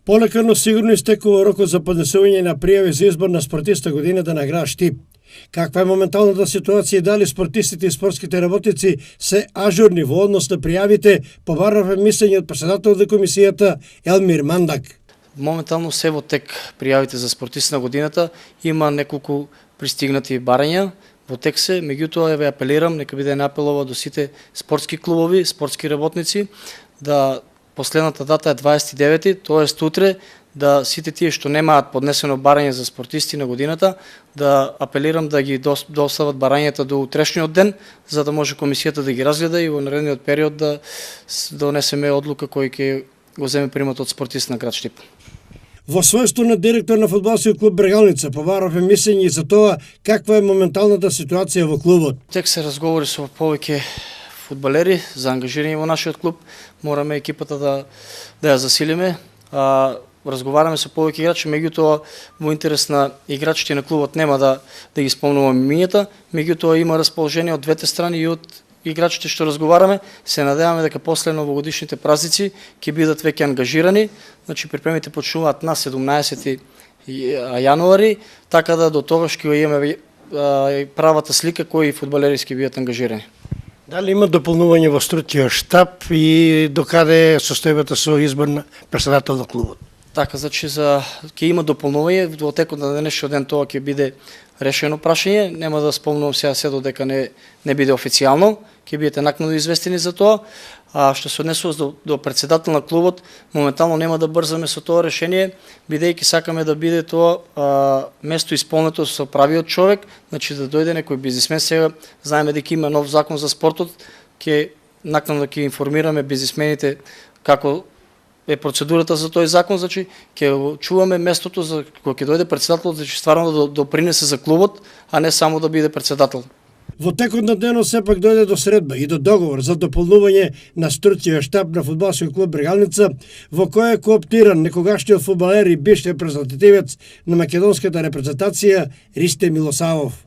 Полека, но сигурно истекува рокот за поднесување на пријави за избор на спортиста годината на град Штип. Каква е моменталната ситуација и дали спортистите и спортските работници се ажурни во однос на пријавите, побаравме мислење од претседател на комисијата Елмир Мандак. Моментално се во тек пријавите за спортист на годината, има неколку пристигнати барања, во тек се, меѓутоа ве апелирам, нека биде апелова до сите спортски клубови, спортски работници, да последната дата е 29-ти, тоест утре, да сите тие што немаат поднесено барање за спортисти на годината, да апелирам да ги достават барањата до утрешниот ден, за да може комисијата да ги разгледа и во наредниот период да донесеме одлука кој ќе го земе примат од спортист на град Штип. Во својство на директор на фудбалскиот клуб Бргалница, побаравме мислење за тоа каква е моменталната ситуација во клубот. Тек се разговори со повеќе фудбалери за ангажирање во нашиот клуб. Мораме екипата да ја засилиме. Разговараме со повеќе играчи, меѓутоа во интерес на играчите на клубот нема да ги спомнуваме имињата, меѓутоа има расположение од двете страни и од играчите што разговараме. Се надеваме дека после новогодишните празници ќе бидат веќе ангажирани. Значи припремите почнуваат на 17 јануари, така да до тогаш ќе имаме правата слика кои фудбалери ќе бидат ангажирани. Дали има дополнување во стручниот штаб и докаде е состојбата со избор на претседател на клубот? Така, значи ќе има дополнување, во текот на денешниот ден тоа ќе биде решено прашање, нема да спомнувам сега се додека не биде официјално, ќе бидете накнадно известени за тоа. А што се однесува до претседател на клубот, моментално нема да брзаме со тоа решение, бидејќи сакаме да биде тоа место исполнето со правиот човек, значи да дојде некој бизнисмен. Сега знаеме дека има нов закон за спортот, ќе накнадно ќе информираме бизнисмените како е процедурата за тој закон, значи ќе чуваме местото за кога ќе дојде претседател, значи стварно да допринесе за клубот, а не само да биде претседател. Во текот на денот сепак дојде до средба и до договор за дополнување на стручниот штаб на фудбалскиот клуб Бргалница, во кој е кооптиран некогашниот фудбалер и бивш репрезентативец на македонската репрезентација Ристе Милосавов.